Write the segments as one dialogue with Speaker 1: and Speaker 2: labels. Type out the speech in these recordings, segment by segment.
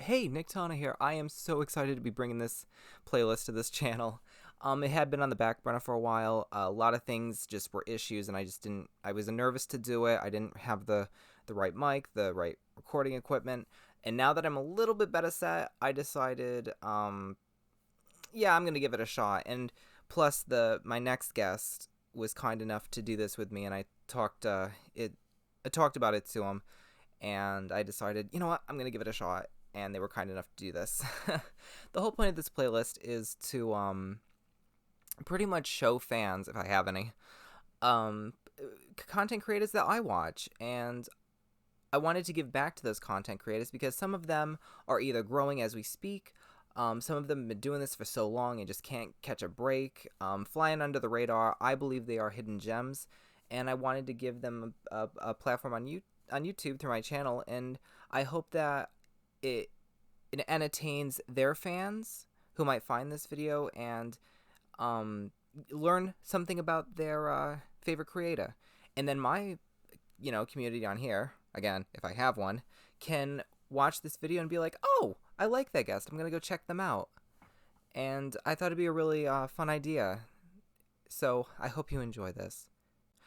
Speaker 1: Hey, Niktana here. I am so excited to be bringing this playlist to this channel. It had been on the back burner for a while. A lot of things just were issues, and I just didn't. I was nervous to do it. I didn't have the right mic, the right recording equipment, and now that I'm a little bit better set, I decided, yeah, I'm gonna give it a shot. And plus, the my next guest was kind enough to do this with me, and I talked about it to him, and I decided, you know what, I'm gonna give it a shot, and they were kind enough to do this. The whole point of this playlist is to pretty much show fans, if I have any, um, content creators that I watch, and I wanted to give back to those content creators because some of them are either growing as we speak. Some of them have been doing this for so long and just can't catch a break, flying under the radar. I believe they are hidden gems, and I wanted to give them a platform on YouTube through my channel, and I hope that it it entertains their fans who might find this video and um, learn something about their favorite creator, and then my community on here, again, if I have one, can watch this video and be like, oh, I like that guest, I'm gonna go check them out. And I thought it'd be a really fun idea, so I hope you enjoy this.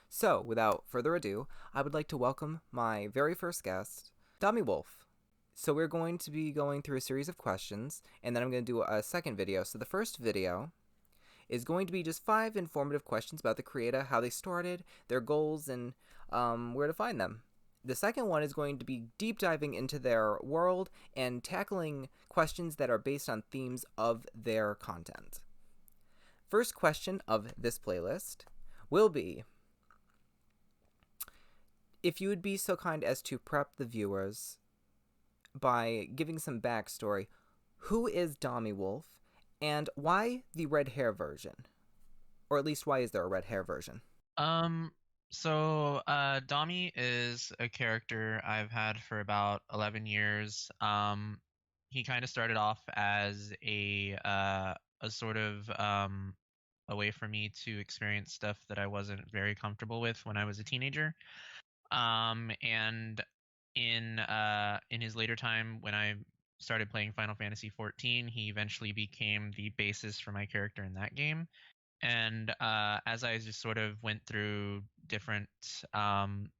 Speaker 1: So without further ado, I would like to welcome my very first guest, Domiwoof. So we're going to be going through a series of questions, and then I'm going to do a second video. So the first video is going to be just 5 informative questions about the creator, how they started, their goals, and where to find them. The second one is going to be deep diving into their world and tackling questions that are based on themes of their content. First question of this playlist will be, if you would be so kind as to prep the viewers by giving some backstory, who is Domiwoof, and why the red hair version? Or at least, why is there a red hair version?
Speaker 2: Um, Domi is a character I've had for about 11 years. He kind of started off as a sort of a way for me to experience stuff that I wasn't very comfortable with when I was a teenager. And in his later time, when I started playing Final Fantasy 14, he eventually became the basis for my character in that game. And as I just sort of went through um,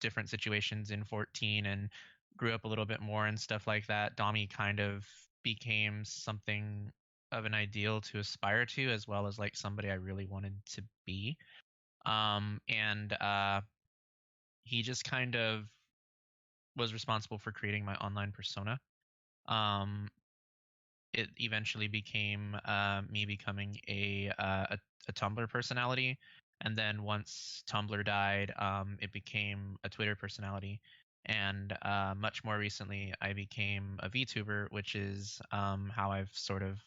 Speaker 2: different situations in 14 and grew up a little bit more and stuff like that, Domi kind of became something of an ideal to aspire to, as well as like somebody I really wanted to be. And he just kind of was responsible for creating my online persona. Um, it eventually became me becoming a Tumblr personality, and then once Tumblr died, it became a Twitter personality, and much more recently, I became a VTuber, which is how I've sort of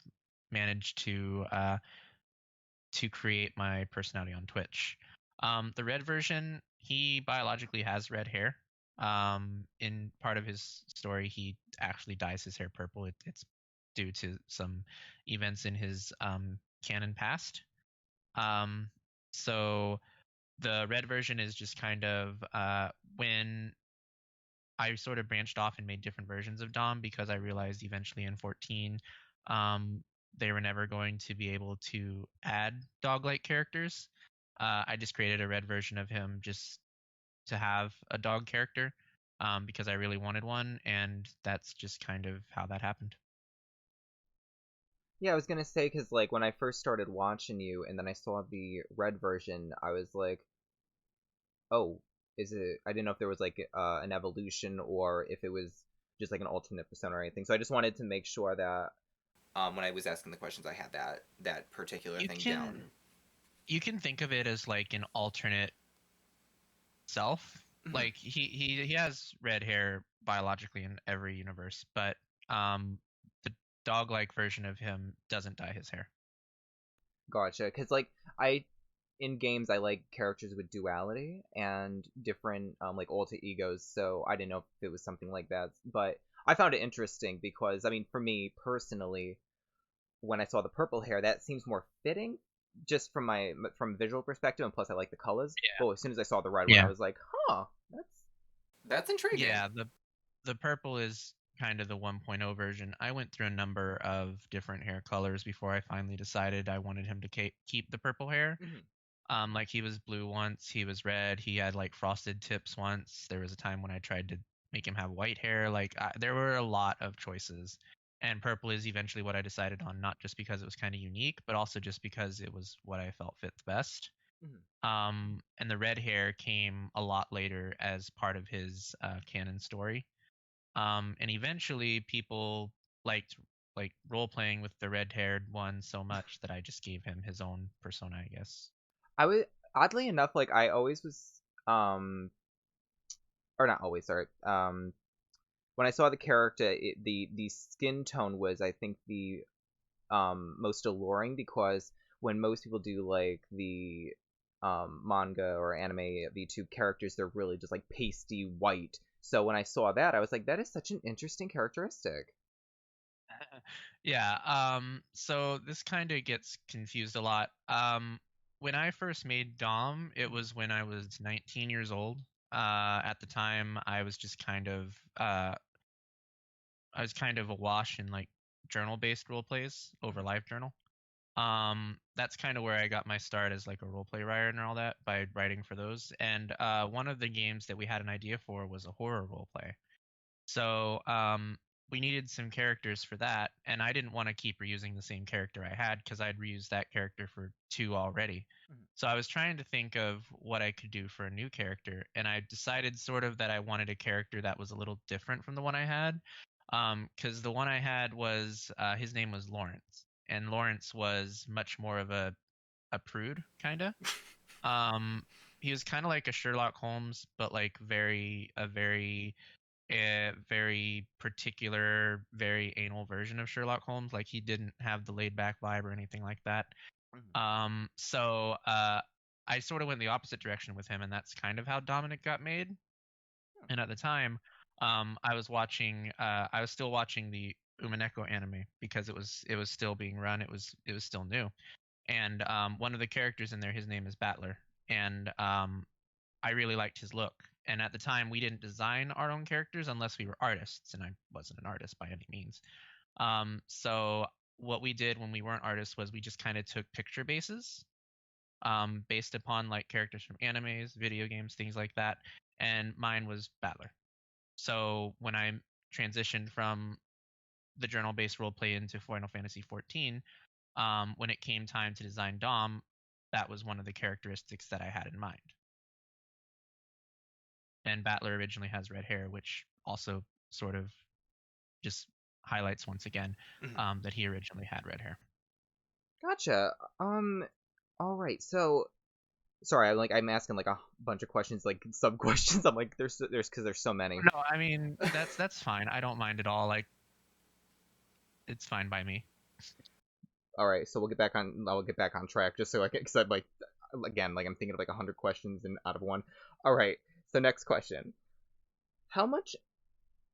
Speaker 2: managed to create my personality on Twitch. The red version, he biologically has red hair. In part of his story, he actually dyes his hair purple. It's due to some events in his canon past. Um, so the red version is just kind of when I sort of branched off and made different versions of Dom because I realized eventually in 14 um, they were never going to be able to add dog-like characters. I just created a red version of him just to have a dog character because I really wanted one, and that's just kind of how that happened.
Speaker 1: Yeah, I was gonna say, because like when I first started watching you, and then I saw the red version, I was like, oh, is it? I didn't know if there was like an evolution or if it was just like an alternate persona or anything. So I just wanted to make sure that when I was asking the questions, I had that particular
Speaker 2: You
Speaker 1: thing down.
Speaker 2: can you can think of it as like an alternate self.
Speaker 1: Hmm.
Speaker 2: Like he has red hair biologically in every universe, but the dog-like version of him doesn't dye his hair.
Speaker 1: Gotcha. Because like I in games, I like characters with duality and different like alter egos. So I didn't know if it was something like that, but I found it interesting because I mean, for me personally, when I saw the purple hair, that seems more fitting, just from visual perspective, and plus I like the colors. But as soon as I saw the red one, I
Speaker 2: Yeah.
Speaker 1: was like, huh, that's intriguing.
Speaker 2: Yeah, the purple is kind of the 1.0 version, I went through a number of different hair colors before I finally decided I wanted him to keep the purple hair.
Speaker 1: Mhm.
Speaker 2: Like he was blue once, he was red, he had like frosted tips once. There was a time when I tried to make him have white hair. Like there were a lot of choices, and purple is eventually what I decided on, not just because it was kind of unique, but also just because it was what I felt fit the best.
Speaker 1: Mhm.
Speaker 2: And the red hair came a lot later as part of his canon story. And eventually people liked like role playing with the red haired one so much that I just gave him his own persona, I guess.
Speaker 1: I was oddly enough, like I always was, or not always, sorry. When I saw the character, the skin tone was, I think, the most alluring, because when most people do like the manga or anime VTube characters, they're really just like pasty white. So when I saw that, I was like, that is such an interesting characteristic.
Speaker 2: Yeah, so this kind of gets confused a lot. When I first made Dom, it was when I was 19 years old. At the time, I was kind of awash in like journal-based role plays over live journal. That's kind of where I got my start as like a role play writer and all that by writing for those. And one of the games that we had an idea for was a horror role play. So we needed some characters for that, and I didn't want to keep reusing the same character I had because I'd reused that character for two already.
Speaker 1: Mhm.
Speaker 2: So I was trying to think of what I could do for a new character, and I decided sort of that I wanted a character that was a little different from the one I had, because the one I had was his name was Lawrence, and Lawrence was much more of a prude kind of. Um, he was kind of like a Sherlock Holmes, but like a very particular, very anal version of Sherlock Holmes. Like he didn't have the laid back vibe or anything like that.
Speaker 1: Mhm.
Speaker 2: So I sort of went the opposite direction with him, and that's kind of how Dominic got made. And at the time, I was still watching the Umineko anime because it was still being run. It was still new, and one of the characters in there, his name is Battler, and I really liked his look. And at the time, we didn't design our own characters unless we were artists, and I wasn't an artist by any means. So what we did when we weren't artists was we just kind of took picture bases, based upon like characters from animes, video games, things like that. And mine was Battler. So when I transitioned from the journal-based roleplay into Final Fantasy 14, when it came time to design Dom, that was one of the characteristics that I had in mind. And Battler originally has red hair, which also sort of just highlights once again
Speaker 1: Mhm.
Speaker 2: that he originally had red hair.
Speaker 1: Gotcha. All right. So, sorry, I'm asking like a bunch of questions, like sub questions. I'm like, there's because there's so many.
Speaker 2: No, I mean that's fine. I don't mind at all. Like it's fine by me.
Speaker 1: All right, so I'll get back on track, just so I can, because I'm like, again, like I'm thinking of like 100 questions and out of one. All right, so next question: how much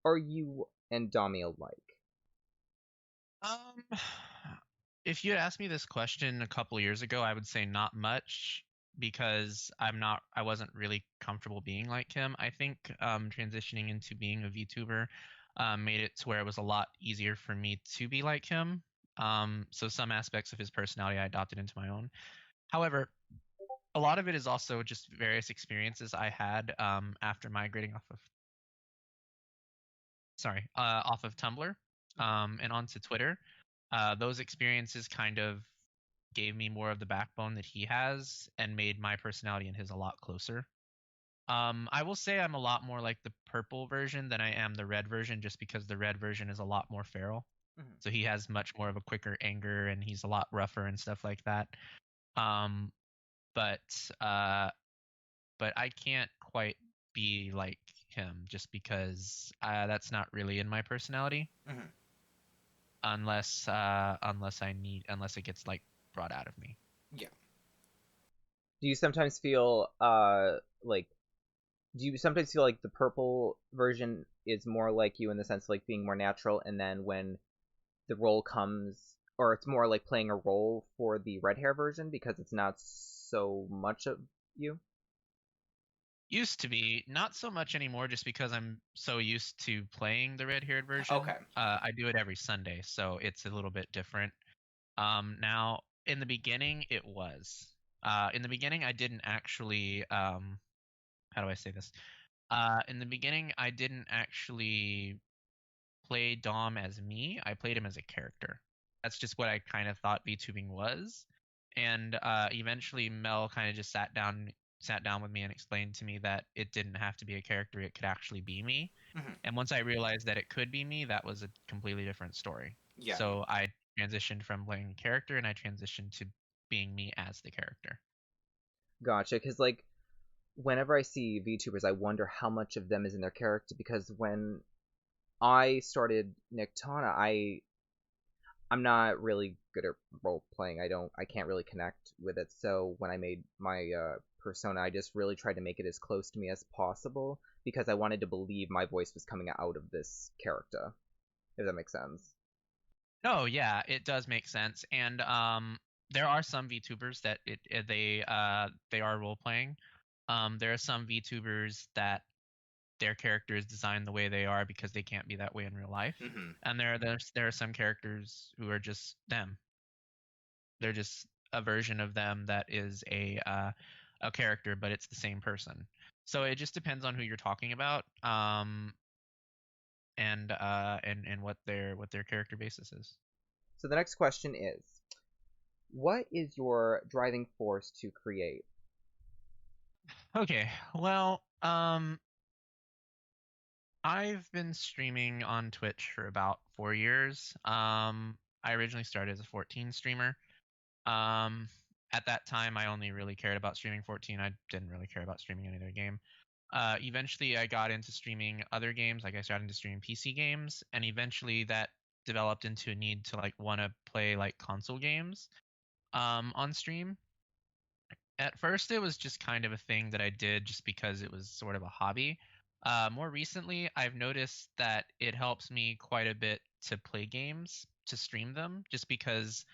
Speaker 1: are you and Domi alike?
Speaker 2: Um, if you had asked me this question a couple years ago, I would say not much because I wasn't really comfortable being like him. I think transitioning into being a VTuber made it to where it was a lot easier for me to be like him. So some aspects of his personality I adopted into my own. However, a lot of it is also just various experiences I had after migrating off of Tumblr and onto Twitter. Those experiences kind of gave me more of the backbone that he has and made my personality and his a lot closer. I will say I'm a lot more like the purple version than I am the red version, just because the red version is a lot more feral.
Speaker 1: Mhm.
Speaker 2: So he has much more of a quicker anger and he's a lot rougher and stuff like that. Um, but uh, but I can't quite be like him just because that's not really in my personality
Speaker 1: Mhm.
Speaker 2: unless it gets like brought out of me.
Speaker 1: Yeah. Do you sometimes feel like do you sometimes feel like the purple version is more like you, in the sense of like being more natural, and then when the role comes, or it's more like playing a role for the red hair version because it's not so much of you?
Speaker 2: Used to be, not so much anymore, just because I'm so used to playing the red-haired version.
Speaker 1: Okay.
Speaker 2: I do it every Sunday, so it's a little bit different. Now, in the beginning, it was. In the beginning, I didn't actually. How do I say this? In the beginning, I didn't actually play Dom as me. I played him as a character. That's just what I kind of thought VTubing was. And eventually, Mel kind of just sat down with me and explained to me that it didn't have to be a character; it could actually be me.
Speaker 1: Hmm.
Speaker 2: And once I realized that it could be me, that was a completely different story.
Speaker 1: Yeah.
Speaker 2: So I transitioned from playing a character and I transitioned to being me as the character.
Speaker 1: Gotcha. Because like whenever I see VTubers, I wonder how much of them is in their character. Because when I started Niktana, I'm not really good at role playing. I can't really connect with it. So when I made my persona, I just really tried to make it as close to me as possible because I wanted to believe my voice was coming out of this character. If that makes sense.
Speaker 2: No, yeah, it does make sense. And there are some VTubers that they are role playing. There are some VTubers that their character is designed the way they are because they can't be that way in real life.
Speaker 1: Hmm.
Speaker 2: And there are some characters who are just them. They're just a version of them that is a character, but it's the same person. So it just depends on who you're talking about, and what their character basis is.
Speaker 1: So the next question is, what is your driving force to create?
Speaker 2: Okay, well, I've been streaming on Twitch for about 4 years. I originally started as a 14 streamer. Um, at that time, I only really cared about streaming 14. I didn't really care about streaming any other game. Eventually, I got into streaming other games. Like I started into streaming PC games, and eventually that developed into a need to like want to play like console games on stream. At first, it was just kind of a thing that I did just because it was sort of a hobby. More recently, I've noticed that it helps me quite a bit to play games, to stream them, just because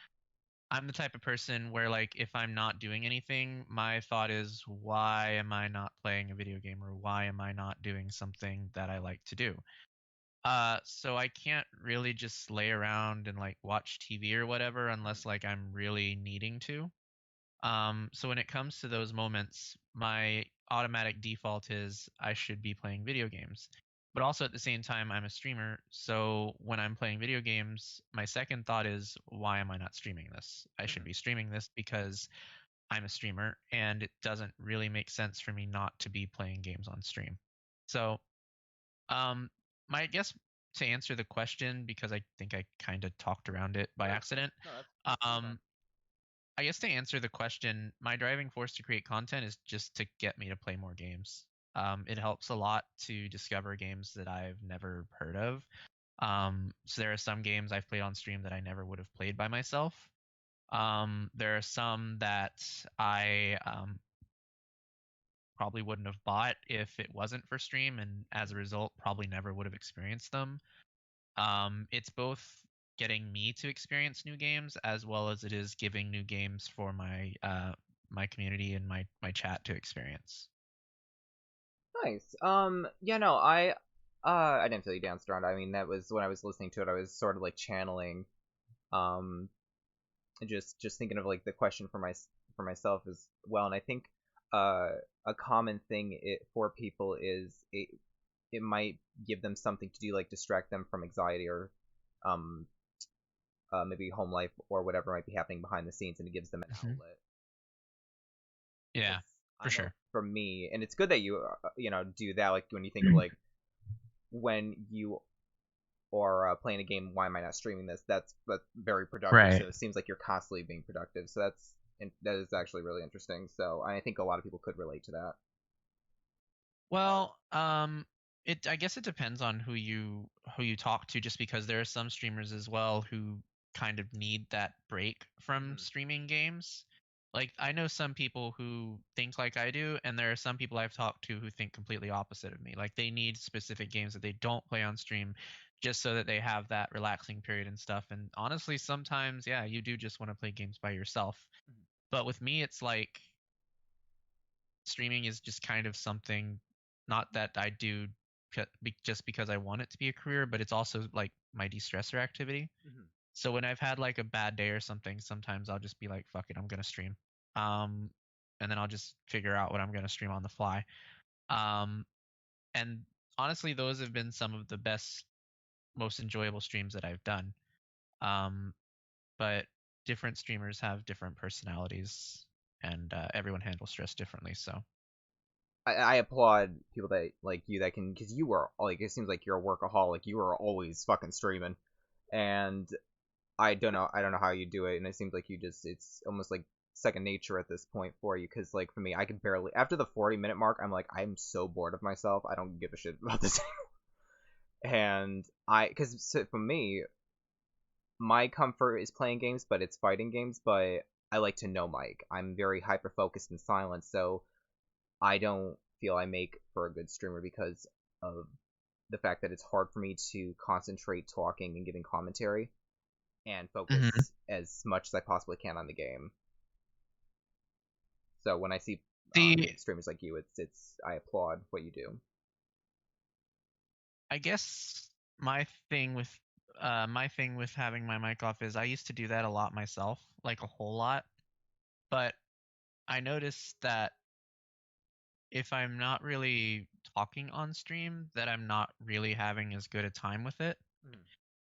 Speaker 2: I'm the type of person where, like, if I'm not doing anything, my thought is, why am I not playing a video game or why am I not doing something that I like to do? So I can't really just lay around and like watch TV or whatever unless like I'm really needing to. So when it comes to those moments, my automatic default is I should be playing video games. But also at the same time, I'm a streamer. So when I'm playing video games, my second thought is, why am I not streaming this? I should
Speaker 1: Hmm.
Speaker 2: be streaming this because I'm a streamer, and it doesn't really make sense for me not to be playing games on stream. So, um, my guess to answer the question, because I think I kind of talked around it by
Speaker 1: Sure.
Speaker 2: accident.
Speaker 1: No, that's totally fine.
Speaker 2: Um, I guess to answer the question, my driving force to create content is just to get me to play more games. It helps a lot to discover games that I've never heard of. So there are some games I've played on stream that I never would have played by myself. There are some that I probably wouldn't have bought if it wasn't for stream, and as a result, probably never would have experienced them. It's both getting me to experience new games as well as it is giving new games for my community and my chat to experience.
Speaker 1: Nice. Yeah, no, I didn't feel you danced around. I mean, that was when I was listening to it, I was sort of like channeling, um, just thinking of like the question for myself as well. And I think, uh, a common thing for people is it might give them something to do, like distract them from anxiety or, um, maybe home life or whatever might be happening behind the scenes, and it gives them an
Speaker 2: Hmm.
Speaker 1: outlet. Because
Speaker 2: Yeah, for
Speaker 1: I know
Speaker 2: sure.
Speaker 1: for me, and it's good that you do that. Like when you think of like when you are playing a game, why am I not streaming this? That's very productive.
Speaker 2: Right.
Speaker 1: So it seems like you're constantly being productive. So that is actually really interesting. So I think a lot of people could relate to that.
Speaker 2: Well, I guess it depends on who you talk to, just because there are some streamers as well who kind of need that break from
Speaker 1: Mhm.
Speaker 2: streaming games. Like I know some people who think like I do, and there are some people I've talked to who think completely opposite of me. Like they need specific games that they don't play on stream just so that they have that relaxing period and stuff. And honestly, sometimes, yeah, you do just want to play games by yourself.
Speaker 1: Mhm.
Speaker 2: But with me, it's like streaming is just kind of something, not that I do just because I want it to be a career, but it's also like my de-stressor activity.
Speaker 1: Mhm.
Speaker 2: So when I've had like a bad day or something, sometimes I'll just be like, fuck it, I'm gonna stream. Um, and then I'll just figure out what I'm gonna stream on the fly. Um, and honestly, those have been some of the best, most enjoyable streams that I've done. Um, but different streamers have different personalities, and everyone handles stress differently. So,
Speaker 1: I applaud people that like you that can, because you are like, it seems like you're a workaholic. You are always fucking streaming, and I don't know how you do it, and it seems like you just, it's almost like second nature at this point for you. Because like for me, I can barely, after the 40-minute mark, I'm like, I'm so bored of myself. I don't give a shit about this. And because for me, my comfort is playing games, but it's fighting games. But I like to know Mike. I'm very hyper focused and silent, so I don't feel I make for a good streamer because of the fact that it's hard for me to concentrate talking and giving commentary and
Speaker 2: Mhm.
Speaker 1: focus as much as I possibly can on the game. So when I see
Speaker 2: See,
Speaker 1: streamers like you, it's I applaud what you do.
Speaker 2: I guess my thing with having my mic off is I used to do that a lot myself, like a whole lot. But I noticed that if I'm not really talking on stream, that I'm not really having as good a time with it.
Speaker 1: Mhm.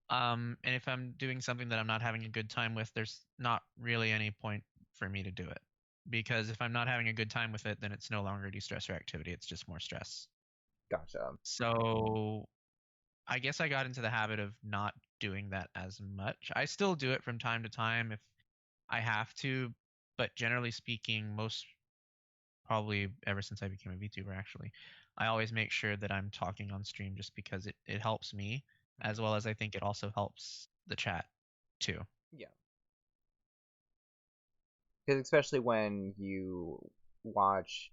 Speaker 2: And if I'm doing something that I'm not having a good time with, there's not really any point for me to do it. Because if I'm not having a good time with it, then it's no longer de-stressor activity, it's just more stress.
Speaker 1: Gotcha.
Speaker 2: So I guess I got into the habit of not doing that as much. I still do it from time to time if I have to, but generally speaking, most probably ever since I became a VTuber, actually, I always make sure that I'm talking on stream just because it helps me,
Speaker 1: Mhm.
Speaker 2: as well as I think it also helps the chat too.
Speaker 1: Yeah, because especially when you watch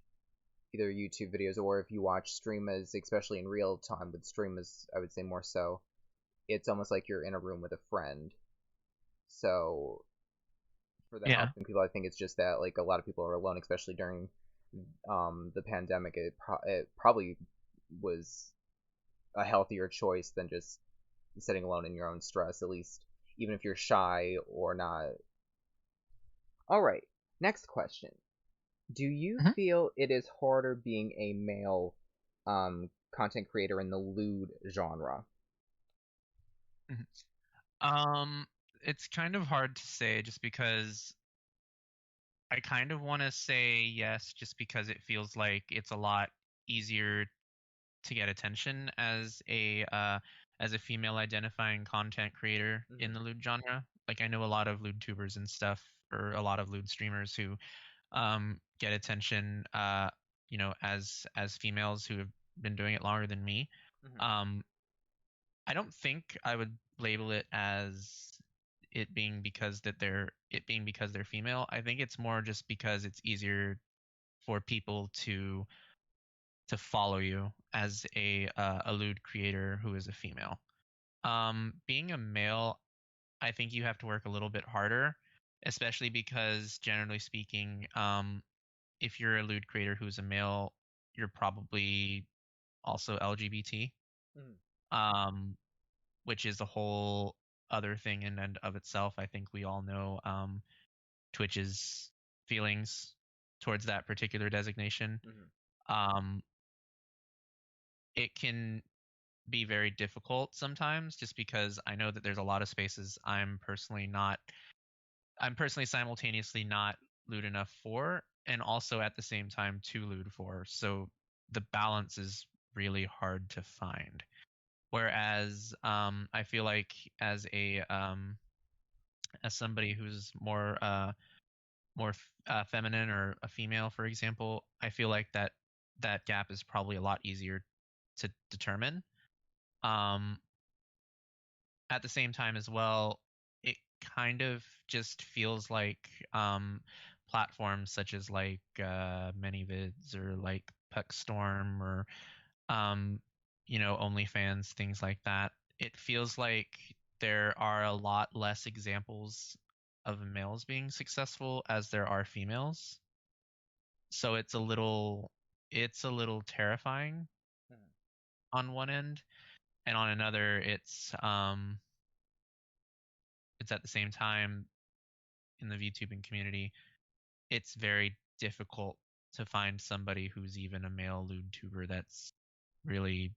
Speaker 1: either YouTube videos or if you watch streamers, especially in real time with streamers, I would say more so, it's almost like you're in a room with a friend. So for the
Speaker 2: Yeah.
Speaker 1: helping people, I think it's just that like a lot of people are alone, especially during the pandemic. It probably was a healthier choice than just sitting alone in your own stress, at least even if you're shy or not. All right, next question. Do you
Speaker 2: Mhm.
Speaker 1: feel it is harder being a male content creator in the lewd genre?
Speaker 2: Mhm. Um, it's kind of hard to say just because I kind of want to say yes, just because it feels like it's a lot easier to get attention as a female identifying content creator in
Speaker 1: Hmm.
Speaker 2: the lewd genre. Like I know a lot of lewd tubers and stuff, or a lot of lewd streamers who get attention, as females who have been doing it longer than me.
Speaker 1: Hmm.
Speaker 2: Um, I don't think I would label it as it being because they're female. I think it's more just because it's easier for people to follow you as a lewd creator who is a female. Being a male, I think you have to work a little bit harder, especially because generally speaking, if you're a lewd creator who's a male, you're probably also LGBT,
Speaker 1: Hmm.
Speaker 2: um, which is a whole other thing in and of itself. I think we all know Twitch's feelings towards that particular designation.
Speaker 1: Hmm.
Speaker 2: Um, it can be very difficult sometimes just because I know that there's a lot of spaces I'm personally simultaneously not lewd enough for and also at the same time too lewd for. So the balance is really hard to find. Whereas I feel like as somebody who's more feminine or a female, for example, I feel like that gap is probably a lot easier to determine. Um, at the same time as well, it kind of just feels like platforms such as like ManyVids or like Puckstorm or um, OnlyFans, things like that. It feels like there are a lot less examples of males being successful as there are females. So it's a little terrifying
Speaker 1: Mhm.
Speaker 2: on one end, and on another it's at the same time in the VTubing community, it's very difficult to find somebody who's even a male lewd tuber that's really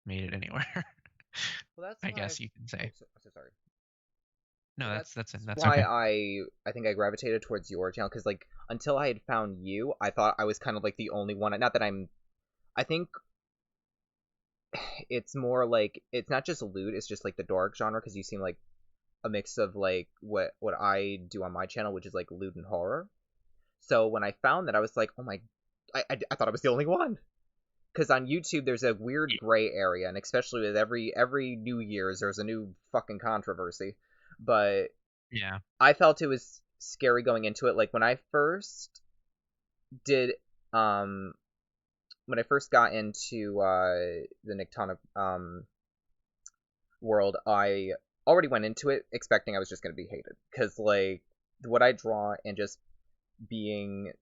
Speaker 2: made it anywhere.
Speaker 1: Well, that's
Speaker 2: I
Speaker 1: why
Speaker 2: guess you can say.
Speaker 1: so sorry.
Speaker 2: No,
Speaker 1: Well,
Speaker 2: that's
Speaker 1: why
Speaker 2: okay.
Speaker 1: I think I gravitated towards your channel because like until I had found you, I thought I was kind of like the only one. Not that I think it's more like it's not just lewd, it's just like the dark genre because you seem like a mix of like what I do on my channel, which is like lewd and horror. So when I found that, I was like, oh my, I thought I was the only one. Because on YouTube there's a weird
Speaker 2: Y-
Speaker 1: gray area, and especially with every New Year's there's a new fucking controversy. But
Speaker 2: Yeah.
Speaker 1: I felt it was scary going into it. Like did, um, when I first got into the Niktana world, I already went into it expecting I was just gonna be hated because like what I draw and just being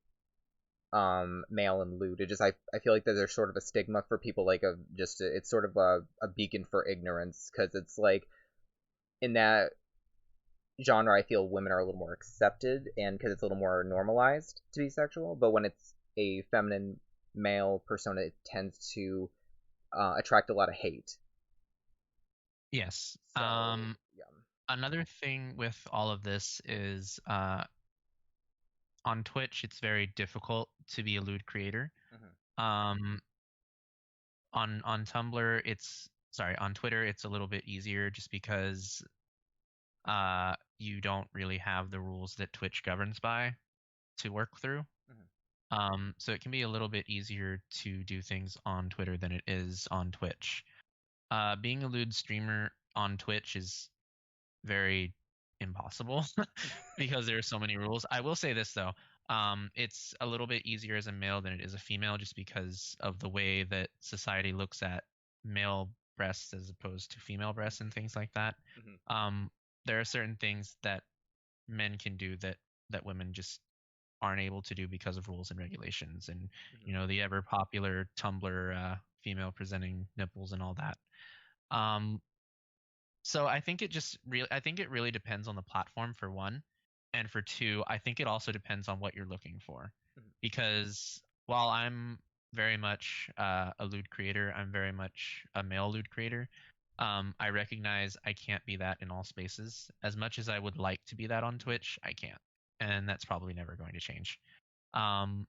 Speaker 1: male and lewd, I feel like that there's sort of a stigma for people like it's sort of a beacon for ignorance because it's like in that genre I feel women are a little more accepted and because it's a little more normalized to be sexual, but when it's a feminine male persona it tends to attract a lot of hate.
Speaker 2: Yes.
Speaker 1: So yeah.
Speaker 2: Another thing with all of this is on Twitch, it's very difficult to be a lewd creator.
Speaker 1: Hmm.
Speaker 2: Um, on Tumblr, on Twitter, it's a little bit easier just because you don't really have the rules that Twitch governs by to work through.
Speaker 1: Hmm.
Speaker 2: So it can be a little bit easier to do things on Twitter than it is on Twitch. Being a lewd streamer on Twitch is very impossible because there are so many rules. I will say this though, it's a little bit easier as a male than it is a female, just because of the way that society looks at male breasts as opposed to female breasts and things like that.
Speaker 1: Hmm.
Speaker 2: Um, there are certain things that men can do that women just aren't able to do because of rules and regulations, and
Speaker 1: Hmm.
Speaker 2: the ever popular Tumblr female presenting nipples and all that. Um, so I think it really depends on the platform for one, and for two, I think it also depends on what you're looking for.
Speaker 1: Hmm.
Speaker 2: Because while I'm very much a lewd creator, I'm very much a male lewd creator. I recognize I can't be that in all spaces. As much as I would like to be that on Twitch, I can't, and that's probably never going to change. Um,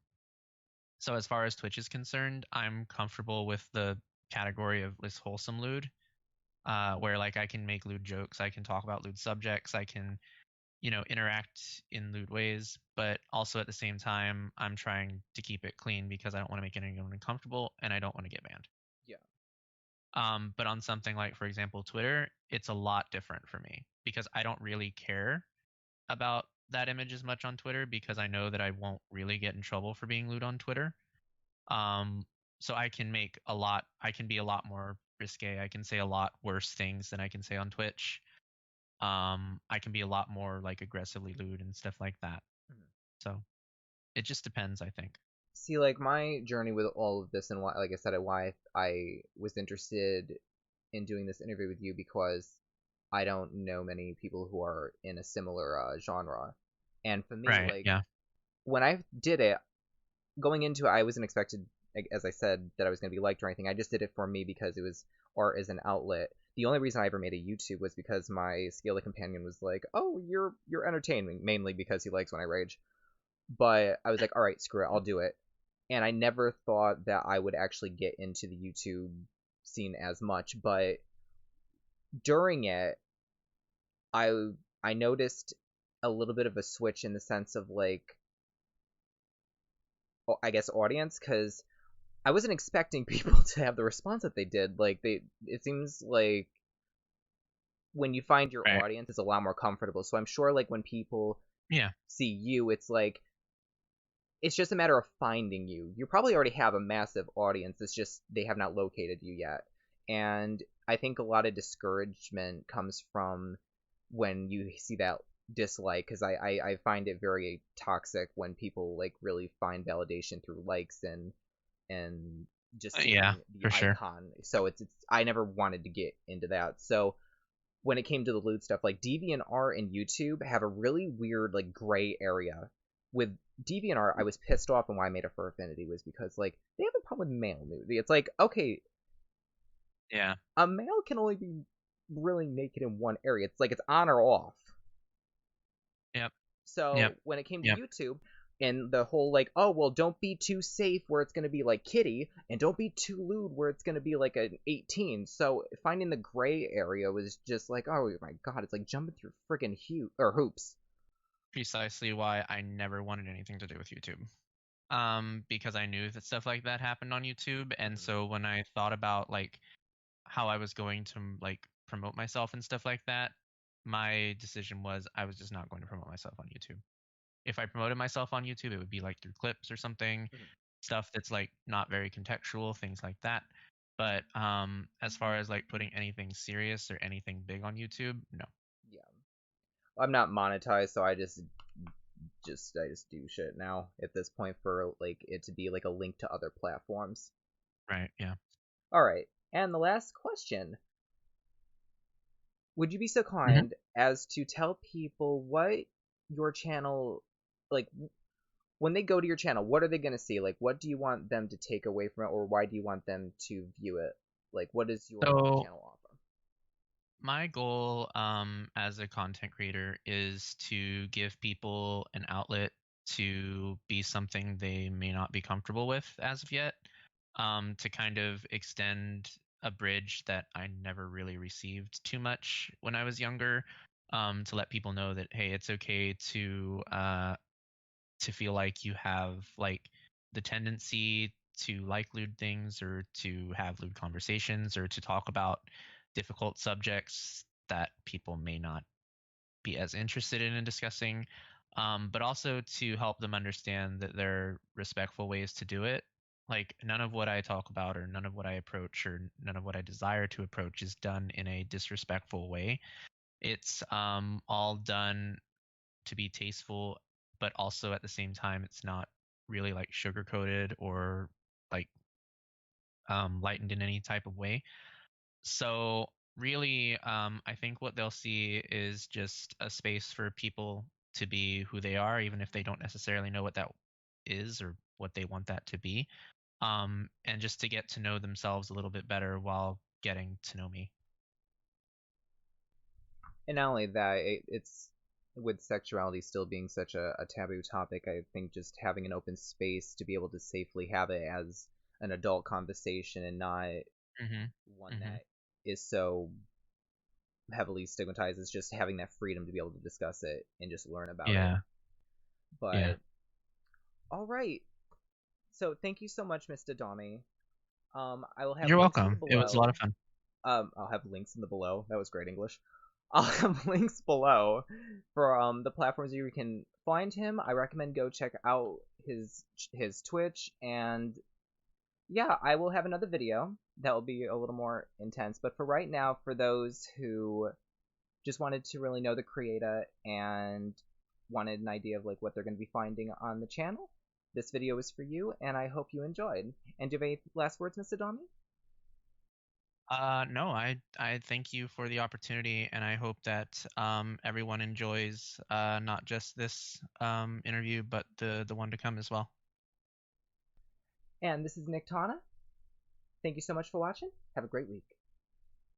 Speaker 2: so as far as Twitch is concerned, I'm comfortable with the category of this wholesome lewd, where like I can make lewd jokes, I can talk about lewd subjects, I can, interact in lewd ways, but also at the same time, I'm trying to keep it clean because I don't want to make anyone uncomfortable and I don't want to get banned.
Speaker 1: Yeah.
Speaker 2: But on something like, for example, Twitter, it's a lot different for me because I don't really care about that image as much on Twitter because I know that I won't really get in trouble for being lewd on Twitter. Um, so I can be a lot more risque. I can say a lot worse things than I can say on Twitch. I can be a lot more like aggressively lewd and stuff like that.
Speaker 1: Mhm.
Speaker 2: So it just depends, I think.
Speaker 1: See, like my journey with all of this and why, like I said, why I was interested in doing this interview with you because I don't know many people who are in a similar genre. And for me,
Speaker 2: Right.
Speaker 1: like
Speaker 2: Yeah.
Speaker 1: when I did it, going into it, I wasn't expected, like, as I said, that I was going to be liked or anything. I just did it for me because it was art as an outlet. The only reason I ever made a YouTube was because my Scala companion was like, "Oh, you're entertaining," mainly because he likes when I rage. But I was like, "All right, screw it, I'll do it." And I never thought that I would actually get into the YouTube scene as much, but during it, I I noticed a little bit of a switch in the sense of like I guess audience because I wasn't expecting people to have the response that they did. Like it seems like when you find your
Speaker 2: Right.
Speaker 1: audience, it's a lot more comfortable. So I'm sure like when people
Speaker 2: Yeah.
Speaker 1: see you, it's like it's just a matter of finding you. You probably already have a massive audience. It's just they have not located you yet. And I think a lot of discouragement comes from when you see that dislike because I find it very toxic when people like really find validation through likes and just
Speaker 2: Yeah,
Speaker 1: seeing the
Speaker 2: for sure.
Speaker 1: icon. So it's I never wanted to get into that. So when it came to the lewd stuff, like DeviantArt and YouTube have a really weird like gray area. With DeviantArt, I was pissed off, and why I made a fur affinity was because like they have a problem with male nudity. It's like, okay,
Speaker 2: Yeah.
Speaker 1: a male can only be really naked in one area. It's like it's on or off.
Speaker 2: Yep. Yep.
Speaker 1: So when it came to
Speaker 2: Yep.
Speaker 1: YouTube and the whole like, oh well, don't be too safe where it's gonna be like kitty, and don't be too lewd where it's gonna be like an 18. So finding the gray area was just like, oh my god, it's like jumping through friggin' hoops.
Speaker 2: Precisely why I never wanted anything to do with YouTube. Because I knew that stuff like that happened on YouTube, and
Speaker 1: Mhm.
Speaker 2: so when I thought about like how I was going to like promote myself and stuff like that, my decision was I was just not going to promote myself on YouTube. If I promoted myself on YouTube, it would be like through clips or something,
Speaker 1: Mhm.
Speaker 2: stuff that's like not very contextual, things like that. But as far as like putting anything serious or anything big on YouTube, no.
Speaker 1: Yeah, I'm not monetized, so I just do shit now at this point for like it to be like a link to other platforms.
Speaker 2: Right, yeah.
Speaker 1: All right, and the last question: would you be so
Speaker 2: Hmm.
Speaker 1: kind as to tell people what your channel, like, when they go to your channel, what are they going to see? Like, what do you want them to take away from it, or why do you want them to view it? Like, what does your
Speaker 2: So
Speaker 1: channel offer?
Speaker 2: my goal as a content creator is to give people an outlet to be something they may not be comfortable with as of yet, to kind of extend a bridge that I never really received too much when I was younger, to let people know that hey, it's okay to feel like you have like the tendency to like lewd things or to have lewd conversations or to talk about difficult subjects that people may not be as interested in discussing, but also to help them understand that there are respectful ways to do it. Like, none of what I talk about or none of what I approach or none of what I desire to approach is done in a disrespectful way. It's all done to be tasteful, but also at the same time, it's not really like sugar coated or like lightened in any type of way. So really, I think what they'll see is just a space for people to be who they are, even if they don't necessarily know what that is or what they want that to be, and just to get to know themselves a little bit better while getting to know me.
Speaker 1: And not only that, it's with sexuality still being such a taboo topic. I think just having an open space to be able to safely have it as an adult conversation and not
Speaker 2: Hmm.
Speaker 1: one
Speaker 2: Hmm.
Speaker 1: that is so heavily stigmatized is just having that freedom to be able to discuss it and just learn about it.
Speaker 2: Yeah. Yeah.
Speaker 1: But all right. So thank you so much, Mr. Domi. I will have
Speaker 2: You're
Speaker 1: links in the
Speaker 2: welcome. It was a lot of
Speaker 1: below.
Speaker 2: fun.
Speaker 1: I'll have links in the below. That was great English. I'll have links below for the platforms where you can find him. I recommend go check out his Twitch, and yeah, I will have another video that will be a little more intense. But for right now, for those who just wanted to really know the creator and wanted an idea of like what they're going to be finding on the channel, this video is for you, and I hope you enjoyed. And do you have any last words, Mr. Domi?
Speaker 2: No, I thank you for the opportunity, and I hope that everyone enjoys not just this interview, but the one to come as well.
Speaker 1: And this is Niktana. Thank you so much for watching. Have a great week.